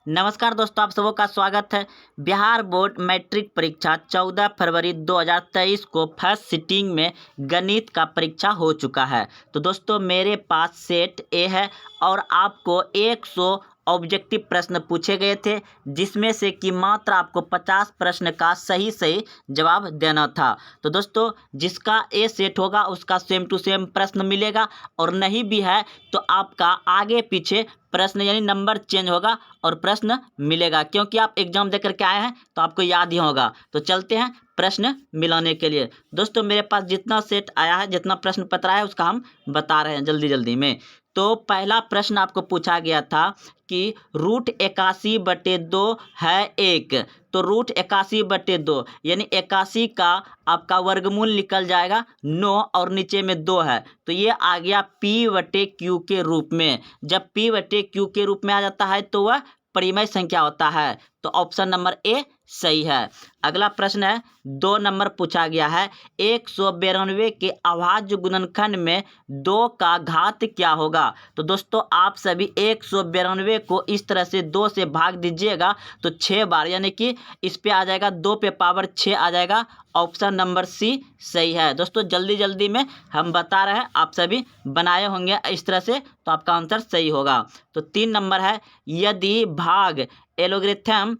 नमस्कार दोस्तों, आप सबों का स्वागत है। बिहार बोर्ड मैट्रिक परीक्षा 14 फरवरी 2023 को फर्स्ट सिटिंग में गणित का परीक्षा हो चुका है। तो दोस्तों मेरे पास सेट ए है और आपको 100 ऑब्जेक्टिव प्रश्न पूछे गए थे, जिसमें से कि मात्र आपको 50 प्रश्न का सही जवाब देना था। तो दोस्तों जिसका ए सेट होगा उसका सेम टू सेम प्रश्न मिलेगा, और नहीं भी है तो आपका आगे पीछे प्रश्न यानी नंबर चेंज होगा और प्रश्न मिलेगा, क्योंकि आप एग्जाम दे करके आए हैं तो आपको याद ही होगा। तो चलते हैं प्रश्न मिलाने के लिए। दोस्तों मेरे पास जितना सेट आया है, जितना प्रश्न पत्र आया है, उसका हम बता रहे हैं जल्दी जल्दी में। तो पहला प्रश्न आपको पूछा गया था कि √81/2 है 1। तो √81/2 यानी 81 का आपका वर्गमूल निकल जाएगा 9 और नीचे में 2 है, तो ये आ गया P/Q के रूप में। जब P/Q के रूप में आ जाता है तो वह परिमेय संख्या होता है। तो ऑप्शन नंबर ए सही है। अगला प्रश्न है, 2 नंबर पूछा गया है, 192 के अभाज्य गुणनखंड में 2 का घात क्या होगा। तो दोस्तों आप सभी 192 को इस तरह से 2 से भाग दीजिएगा तो 6 बार, यानी कि इस पे आ जाएगा 2 पे पावर 6 आ जाएगा। ऑप्शन नंबर सी सही है। दोस्तों जल्दी जल्दी में हम बता रहे हैं, आप सभी बनाए होंगे इस तरह से, तो आपका आंसर सही होगा। तो 3 नंबर है, यदि भाग एलोग्रिथम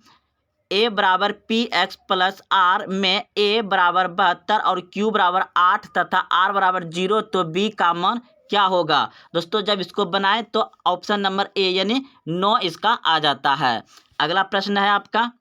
a बराबर px प्लस r में a बराबर 72 और q बराबर 8 तथा r बराबर 0 तो b का मान क्या होगा। दोस्तों जब इसको बनाएं तो ऑप्शन नंबर ए यानी 9 इसका आ जाता है। अगला प्रश्न है आपका,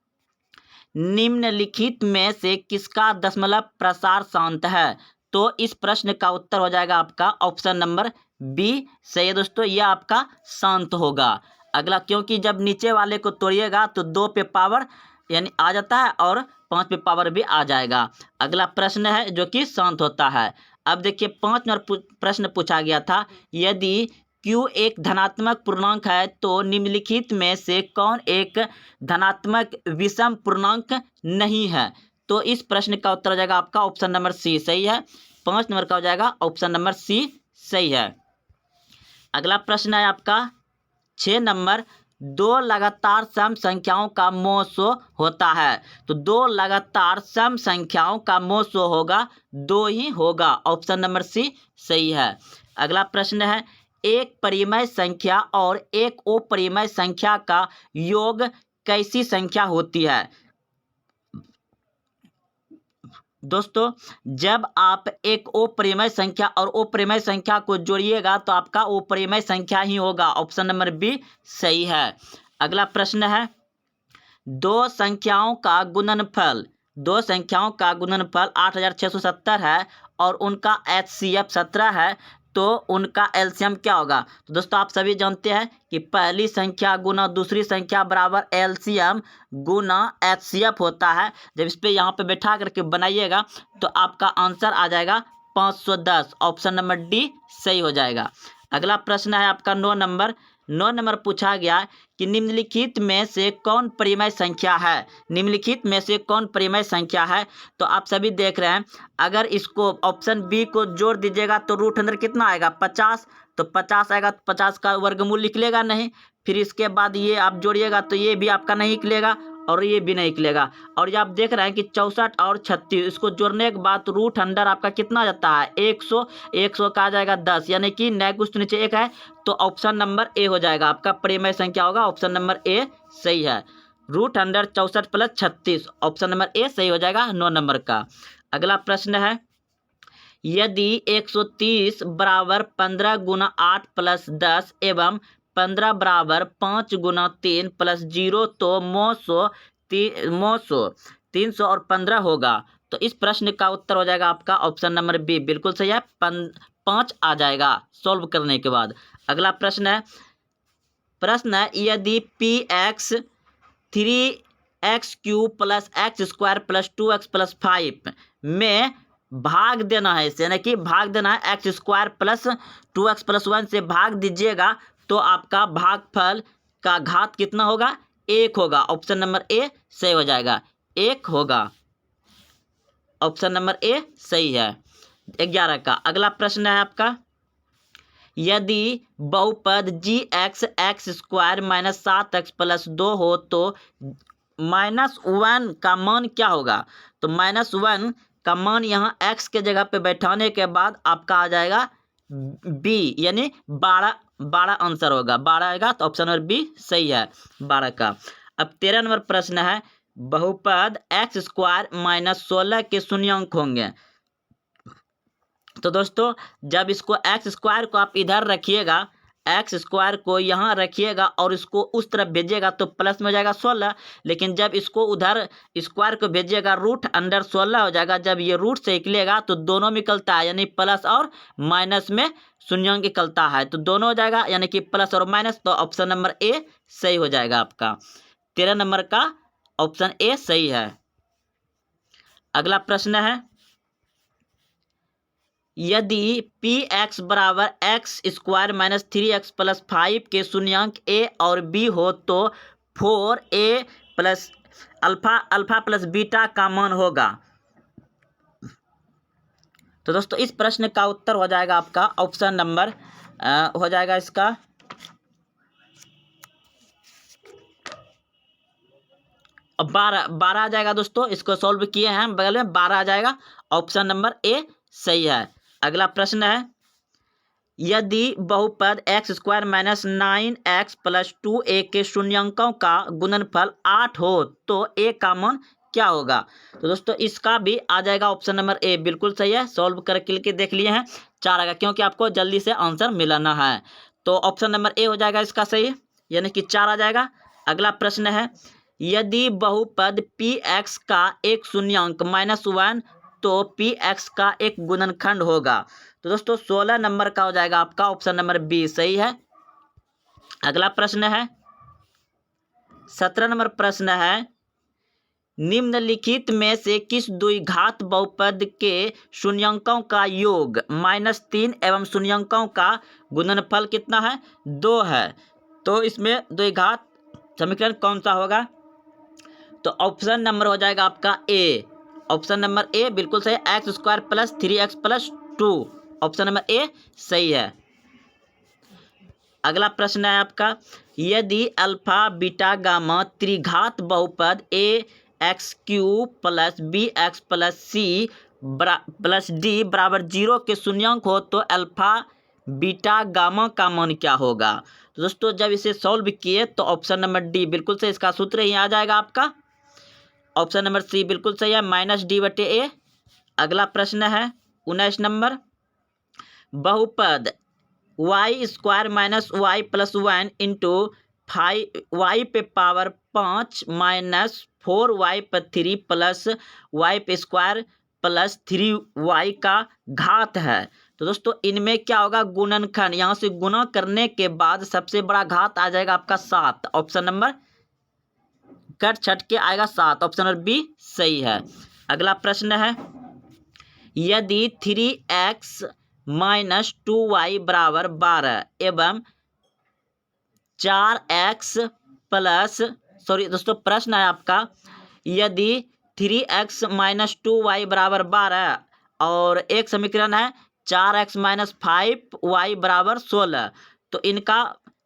निम्नलिखित में से किसका दशमलव प्रसार शांत है। तो इस प्रश्न का उत्तर हो जाएगा आपका ऑप्शन नंबर बी सही है। दोस्तों यह आपका शांत होगा। अगला, क्योंकि जब नीचे वाले को तोड़िएगा तो 2 पे पावर यानी आ जाता है और 5 पे पावर भी आ जाएगा। अगला प्रश्न है जो कि शांत होता है। अब देखिए 5 नंबर प्रश्न पूछा गया था, यदि Q एक धनात्मक पूर्णांक है तो निम्नलिखित में से कौन एक धनात्मक विषम पूर्णांक नहीं है। तो इस प्रश्न का उत्तर हो जाएगा आपका ऑप्शन नंबर सी सही है। 5 नंबर का हो जाएगा ऑप्शन नंबर सी सही है। अगला प्रश्न है आपका 6 नंबर, 2 लगातार सम संख्याओं का मोसो होता है। तो 2 लगातार सम संख्याओं का मोसो होगा 2 ही होगा। ऑप्शन नंबर सी सही है। अगला प्रश्न है, एक परिमेय संख्या और एक अपरिमेय संख्या का योग कैसी संख्या होती है। दोस्तों जब आप एक अपरिमेय संख्या और अपरिमेय संख्या को जोड़िएगा तो आपका अपरिमेय संख्या ही होगा। ऑप्शन नंबर बी सही है। अगला प्रश्न है, दो संख्याओं का गुणनफल 8670 है और उनका HCF 17 है, तो उनका एलसीएम क्या होगा। तो दोस्तों आप सभी जानते हैं कि पहली संख्या गुना दूसरी संख्या बराबर एलसीएम गुना HCF होता है। जब इस पे यहाँ पे बैठा करके बनाइएगा तो आपका आंसर आ जाएगा 510। ऑप्शन नंबर डी सही हो जाएगा। अगला प्रश्न है आपका 9 नंबर पूछा गया कि निम्नलिखित में से कौन परिमेय संख्या है। निम्नलिखित में से कौन परिमेय संख्या है। तो आप सभी देख रहे हैं, अगर इसको ऑप्शन बी को जोड़ दीजिएगा तो रूट अंदर कितना आएगा 50। तो 50 आएगा तो 50 का वर्गमूल निकलेगा नहीं। फिर इसके बाद ये आप जोड़िएगा तो ये भी आपका नहीं निकलेगा और ये भी नहीं निकलेगा। और ये आप देख रहे हैं कि 64 और 36 इसको जोड़ने के बाद रूट अंडर आपका कितना जाता है 100 का आ जाएगा 10, यानी कि नए कुछ तो नीचे 1 है, तो ऑप्शन नंबर ए हो जाएगा आपका परिमेय संख्या होगा। ऑप्शन नंबर ए सही है। Root under 64 plus 36 option number A सही हो जाएगा 9 नंबर का। अगला प्रश्न है, यदि 130 बराबर 15 गुना 8 प्लस 10 एवं 15 बराबर 5 गुना 3 प्लस 0 तो मोसो 300 और 15 होगा। तो इस प्रश्न का उत्तर हो जाएगा आपका ऑप्शन नंबर बी बिल्कुल सही है। 5 आ जाएगा सॉल्व करने के बाद। अगला प्रश्न है, यदि px 3x³ plus x² plus 2x plus 5 में भाग देना है, यानी कि भाग देना है x² प्लस 2x प्लस 1 से भाग दीजिएगा तो आपका भागफल का घात कितना होगा 1 होगा। ऑप्शन नंबर ए सही हो जाएगा, 1 होगा। ऑप्शन नंबर ए सही है। 11 का अगला प्रश्न है आपका, यदि बहुपद G X X square minus 7x plus 2 हो तो -1 का मान क्या होगा। तो -1 का मान यहाँ x के जगह पे बैठाने के बाद आपका आ जाएगा b, यानी 12 आंसर होगा, 12 आएगा। तो ऑप्शन नंबर बी सही है 12 का। अब 13 नंबर प्रश्न है, बहुपद एक्स स्क्वायर माइनस 16 के शून्यांक होंगे। तो दोस्तों जब इसको एक्स स्क्वायर को आप इधर रखिएगा, एक्स स्क्वायर को यहाँ रखिएगा और इसको उस तरफ भेजिएगा तो प्लस में हो जाएगा 16, लेकिन जब इसको उधर स्क्वायर को भेजिएगा रूट अंडर 16 हो जाएगा। जब ये रूट से निकलेगा तो दोनों निकलता है, यानी प्लस और माइनस में शून्यांक निकलता है, तो दोनों हो जाएगा, यानी कि प्लस और माइनस। तो ऑप्शन नंबर ए सही हो जाएगा आपका। 13 नंबर का ऑप्शन ए सही है। अगला प्रश्न है, यदि पी एक्स बराबर x square minus 3x plus 5 के शून्यांक ए और बी हो तो 4a plus alpha plus beta का मान होगा। तो दोस्तों इस प्रश्न का उत्तर हो जाएगा आपका ऑप्शन नंबर हो जाएगा इसका 12 आ जाएगा। दोस्तों इसको सॉल्व किए हैं हम, बगल में 12 आ जाएगा, ऑप्शन नंबर ए सही है। अगला प्रश्न है, यदि बहुपद x square minus 9x plus 2a के शून्यांकों का गुणनफल 8 हो तो a का मान क्या होगा। तो दोस्तों इसका भी आ जाएगा ऑप्शन नंबर ए, बिल्कुल सही है। सॉल्व करके देख लिए हैं, 4 आएगा, क्योंकि आपको जल्दी से आंसर मिलाना है। तो ऑप्शन नंबर ए हो जाएगा इसका सही, यानी कि 4 आ जाएगा। अगला प्रश्न है, यदि बहुपद पी एक्स का एक शून्यांक -1 तो पी एक्स का एक गुणनखंड होगा। तो दोस्तों 16 नंबर का हो जाएगा आपका ऑप्शन नंबर बी सही है। अगला प्रश्न है 17 नंबर प्रश्न है, निम्नलिखित में से किस द्विघात बहुपद के शून्यांकों का योग -3 एवं शून्यांकों का गुणनफल कितना है 2 है। तो इसमें द्विघात समीकरण कौन सा होगा। तो ऑप्शन नंबर हो जाएगा आपका ए, ऑप्शन नंबर ए बिल्कुल सही, x square plus 3x plus 2, option number A सही है। अगला प्रश्न है आपका, यदि अल्फा बीटा गामा त्रिघात बहुपद A X cube plus B X plus C plus D बराबर 0 के शून्यांक हो तो अल्फा बीटा गामा का मान क्या होगा। तो दोस्तों जब इसे सॉल्व किए तो ऑप्शन नंबर डी बिल्कुल सही, इसका सूत्र ही आ जाएगा आपका, ऑप्शन नंबर सी बिल्कुल सही है, -d/a। अगला प्रश्न है 19 नंबर, बहुपद y square minus y plus 1 into 5 y पे पावर 5 माइनस 4y पर 3 प्लस वाई पे स्क्वायर प्लस 3y का घात है। तो दोस्तों इनमें क्या होगा गुणनखंड, यहाँ से गुणा करने के बाद सबसे बड़ा घात आ जाएगा आपका 7, ऑप्शन नंबर कट छट के आएगा 7, ऑप्शन नंबर बी सही है। अगला प्रश्न है, यदि 3x माइनस 2y बराबर 12 एवं 4x प्लस दोस्तों प्रश्न है आपका, यदि 3x माइनस 2y बराबर 12 और एक समीकरण है 4x माइनस 5y बराबर 16, तो इनका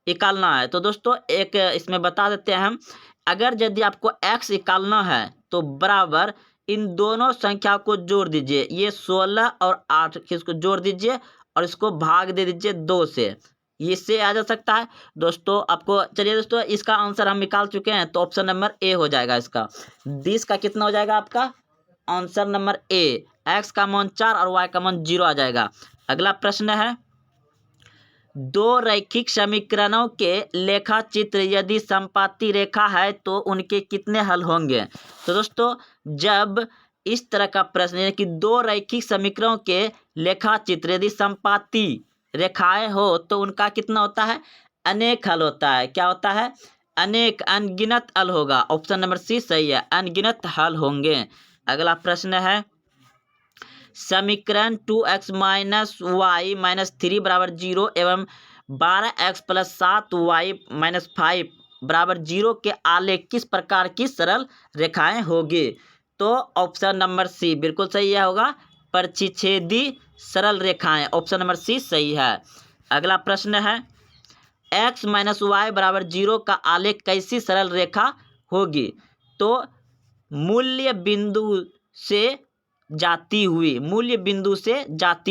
निकालना है। तो दोस्तों एक इसमें बता देते हैं हम, अगर यदि आपको x निकालना है तो बराबर इन दोनों संख्या को जोड़ दीजिए, ये 16 और 8 इसको जोड़ दीजिए और इसको भाग दे दीजिए 2 से, इससे आ जा सकता है। दोस्तों आपको चलिए दोस्तों इसका आंसर हम निकाल चुके हैं, तो ऑप्शन नंबर ए हो जाएगा इसका। 20 का कितना हो जाएगा आपका आंसर नंबर ए, x का मान 4 और y का मान 0 आ जाएगा। अगला प्रश्न है, दो रैखिक समीकरणों के लेखा चित्र यदि समपाती रेखा है तो उनके कितने हल होंगे। तो दोस्तों जब इस तरह का प्रश्न है कि दो रैखिक समीकरणों के लेखा चित्र यदि समपाती रेखाएं हो तो उनका कितना होता है अनेक हल होता है। क्या होता है अनेक, अनगिनत हल होगा, ऑप्शन नंबर सी सही है, अनगिनत हल होंगे। अगला प्रश्न है, समीकरण 2x माइनस वाई माइनस 3 बराबर 0 एवं 12x प्लस 7y माइनस 5 बराबर 0 के आलेख किस प्रकार की सरल रेखाएं होगी। तो ऑप्शन नंबर सी बिल्कुल सही है होगा, परिच्छेदी सरल रेखाएं, ऑप्शन नंबर सी सही है। अगला प्रश्न है x माइनस वाई बराबर 0 का आलेख कैसी सरल रेखा होगी? तो मूल्य बिंदु से जाती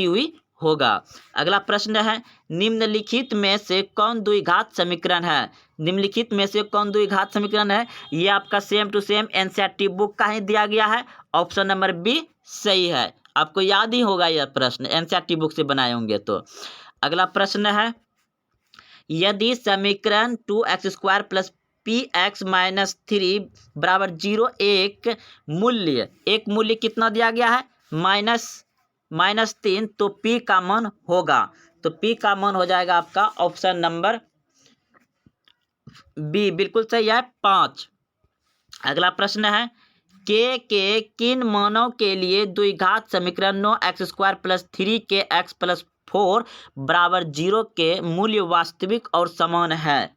हुई होगा। अगला प्रश्न है निम्नलिखित में से कौन द्विघात समीकरण है? निम्नलिखित में से कौन द्विघात समीकरण है? ये आपका same to same NCERT book का ही दिया गया है। ऑप्शन नंबर बी सही है। आपको याद ही होगा यह प्रश्न, एनसीईआरटी बुक से बनाए होंगे तो। अगला प्रश्न है यदि समीकरण 2x² plus P x minus 3 बराबर 0 एक मूल्य कितना दिया गया है? -3, तो p का मान होगा, तो p का मान हो जाएगा आपका ऑप्शन नंबर बी, बिल्कुल सही है, 5। अगला प्रश्न है के किन मानों के लिए द्विघात समीकरण 9x² प्लस 3kx प्लस 4 बराबर 0 के मूल्य वास्तविक और समान है?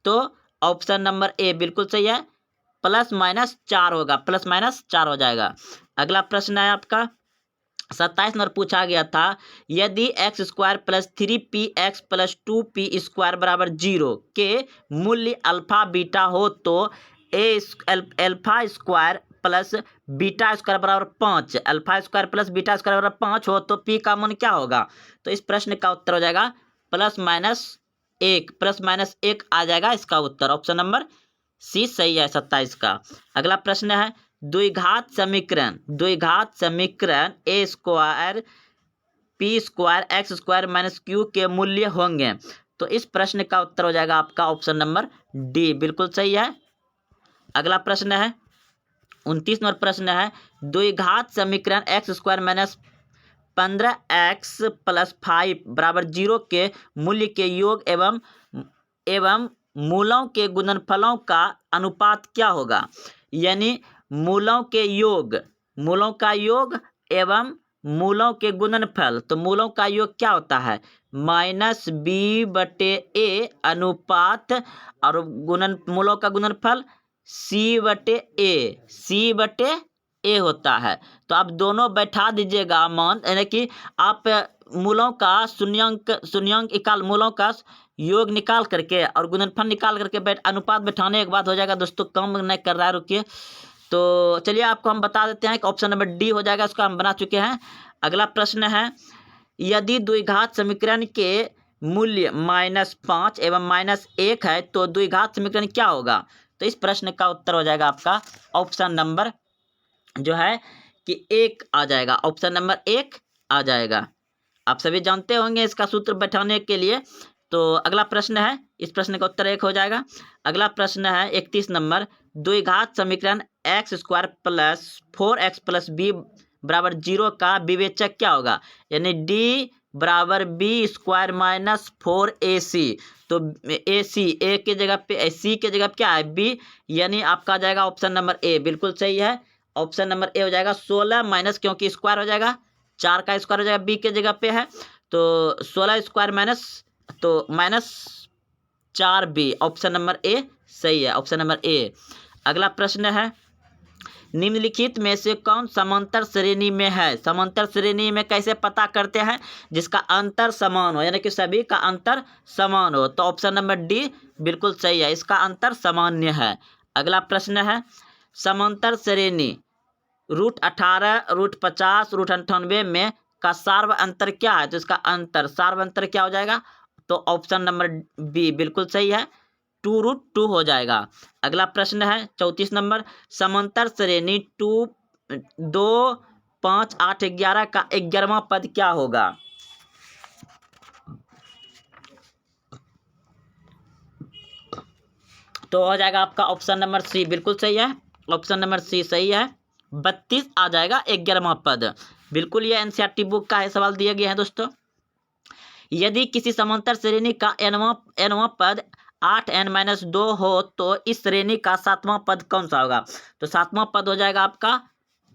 तो ऑप्शन नंबर ए बिल्कुल सही है, +-4 होगा, +-4 हो जाएगा। अगला प्रश्न है आपका 27 नंबर पूछा गया था यदि x² plus 3px plus 2p² बराबर 0 के मूल्य अल्फा बीटा हो तो alpha square plus beta square बराबर 5, alpha square plus beta square बराबर 5 हो तो p का मान क्या होगा? तो इस प्रश्न का उत्तर हो जाएगा +-1 आ जाएगा इसका उत्तर। ऑप्शन नंबर सी सही है 27 का। अगला प्रश्न है द्विघात समीकरण A square P square X square minus Q के मूल्य होंगे, तो इस प्रश्न का उत्तर हो जाएगा आपका ऑप्शन नंबर डी, बिल्कुल सही है। अगला प्रश्न है 29 नंबर प्रश्न है द्विघात समीकरण x² माइनस 15x प्लस 5 बराबर 0 के मूल्य के योग एवं मूलों के गुणनफलों का अनुपात क्या होगा? यानी मूलों का योग एवं मूलों के गुणनफल, तो मूलों का योग क्या होता है? -b/a अनुपात और मूलों का गुणनफल c/a होता है। तो आप दोनों बैठा दीजिएगा मान, यानी कि आप मूलों का शून्यंक मूलों का योग निकाल करके और गुणनफल निकाल करके अनुपात बैठाने के बाद हो जाएगा। दोस्तों कम नहीं कर रहा है, रुकिए। तो चलिए आपको हम बता देते हैं कि ऑप्शन नंबर डी हो जाएगा, इसका हम बना चुके हैं। अगला प्रश्न है यदि द्विघात समीकरण के मूल्य -5 एवं -1 है तो द्विघात समीकरण क्या होगा? तो इस प्रश्न का उत्तर हो जाएगा आपका ऑप्शन नंबर जो है कि 1 आ जाएगा, ऑप्शन नंबर 1 आ जाएगा। आप सभी जानते होंगे इसका सूत्र बैठाने के लिए। तो अगला प्रश्न है, इस प्रश्न का उत्तर 1 हो जाएगा। अगला प्रश्न है 31 नंबर द्विघात समीकरण x² plus 4x plus b बराबर 0 का विवेचक क्या होगा? यानी d बराबर b² माइनस 4ac, तो ac a के जगह पे c के जगह क्या है b, यानी आपका आ जाएगा ऑप्शन नंबर ए, बिल्कुल सही है। ऑप्शन नंबर ए हो जाएगा 16 माइनस, क्योंकि स्क्वायर हो जाएगा, 4 का स्क्वायर हो जाएगा, बी के जगह पे है, तो 16 स्क्वायर माइनस, तो -4b, ऑप्शन नंबर ए सही है, ऑप्शन नंबर ए। अगला प्रश्न है निम्नलिखित में से कौन समांतर श्रेणी में है? समांतर श्रेणी में कैसे पता करते हैं? जिसका अंतर समान हो, यानी कि सभी का अंतर समान हो, तो ऑप्शन नंबर डी बिल्कुल सही है, इसका अंतर सामान्य है। अगला प्रश्न है समांतर श्रेणी √18, √50, √98 में का सार्व अंतर क्या है? तो इसका सार्व अंतर क्या हो जाएगा? तो ऑप्शन नंबर बी बिल्कुल सही है, 2√2 हो जाएगा। अगला प्रश्न है 34 नंबर समांतर श्रेणी 2, 5, 8, 11 का 11वां पद क्या होगा? तो हो जाएगा आपका ऑप्शन नंबर सी, बिल्कुल सही है, ऑप्शन नंबर सी सही है, 32 आ जाएगा 11वां पद। बिल्कुल ये एनसीईआरटी बुक का है, सवाल दिए गए हैं दोस्तों। यदि किसी समांतर श्रेणी का nवां पद 8n-2 हो तो इस श्रेणी का 7वां पद कौन सा होगा? तो 7वां पद हो जाएगा आपका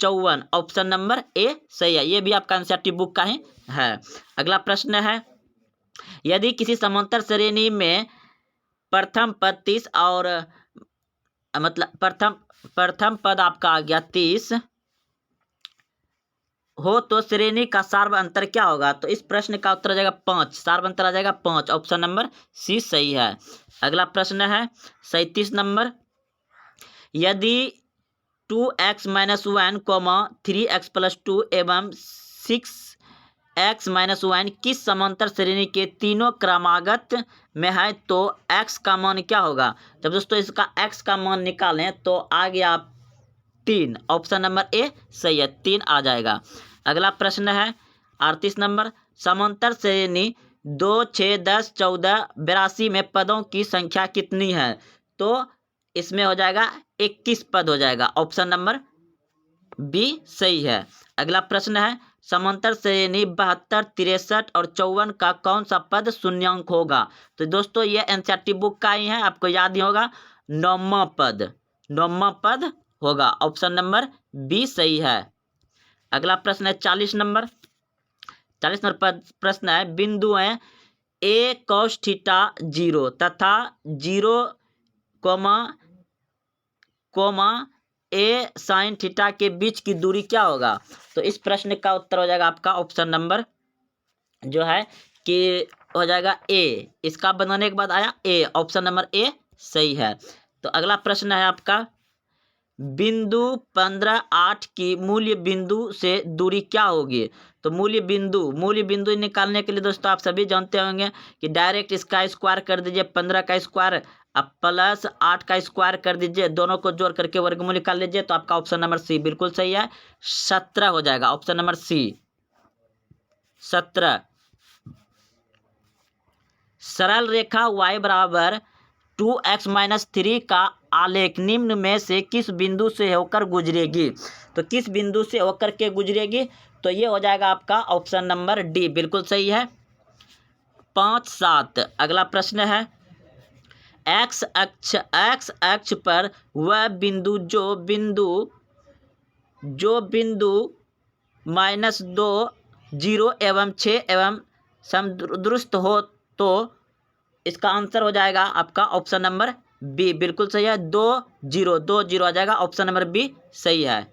54, ऑप्शन नंबर ए सही है, ये भी आपका एनसीईआरटी बुक का ही है। अगला प्रश्न है यदि किसी समांतर श्रेणी में प्रथम पद 30 और मतलब प्रथम पद आपका आ गया 30 हो तो श्रेणी का सार्व अंतर क्या होगा? तो इस प्रश्न का उत्तर आ जाएगा 5, सार्व अंतर आ जाएगा 5, ऑप्शन नंबर सी सही है। अगला प्रश्न है 37 नंबर, यदि 2x - 1, 3x + 2 एवं 6x - 1 किस समांतर श्रेणी के तीनों क्रमागत में है तो x का मान क्या होगा? जब दोस्तों इसका x का मान निकालें तो आ गया 3, ऑप्शन नंबर ए सही है, 3 आ जाएगा। अगला प्रश्न है 38 नंबर, समांतर श्रेणी 2, 6, 10, 14, 82 में पदों की संख्या कितनी है? तो इसमें हो जाएगा 21 पद हो जाएगा, ऑप्शन नंबर बी सही है। अगला प्रश्न है समांतर श्रेणी 72, 63 और 54 का कौन सा पद शून्यांक होगा? तो दोस्तों ये एनसीईआरटी बुक का ही है, आपको याद ही होगा, 9वां पद होगा, ऑप्शन नंबर बी सही है। अगला प्रश्न है 40 नंबर, 40 नंबर प्रश्न है बिंदुएं ए cos थीटा 0 तथा 0, ए sin थीटा के बीच की दूरी क्या होगा? तो इस प्रश्न का उत्तर हो जाएगा आपका ऑप्शन नंबर जो है कि हो जाएगा ए, इसका बनाने के बाद आया ए, ऑप्शन नंबर ए सही है। तो अगला प्रश्न है आपका बिंदु 15, 8 की मूल्य बिंदु से दूरी क्या होगी? तो मूल्य बिंदु निकालने के लिए दोस्तों आप सभी जानते होंगे कि डायरेक्ट इसका स्क्वायर कर दीजिए, 15 का स्क्वायर अब प्लस 8 का स्क्वायर कर दीजिए, दोनों को जोड़ करके वर्गमूल निकाल लीजिए, तो आपका ऑप्शन नंबर सी बिल्कुल सही है, 17 हो जाएगा, ऑप्शन नंबर सी 17। सरल रेखा y बराबर 2x - 3 का आलेख निम्न में से किस बिंदु से होकर गुजरेगी? तो किस बिंदु से होकर के गुजरेगी? तो ये हो जाएगा आपका ऑप्शन नंबर डी बिल्कुल सही है, 5, 7। अगला प्रश्न है x अक्ष पर वह बिंदु जो बिंदु -2, 0 एवं 6 एवं समदुरुस्त हो तो इसका आंसर हो जाएगा आपका ऑप्शन नंबर बी बिल्कुल सही है, 2, 0 आ जाएगा, ऑप्शन नंबर बी सही है।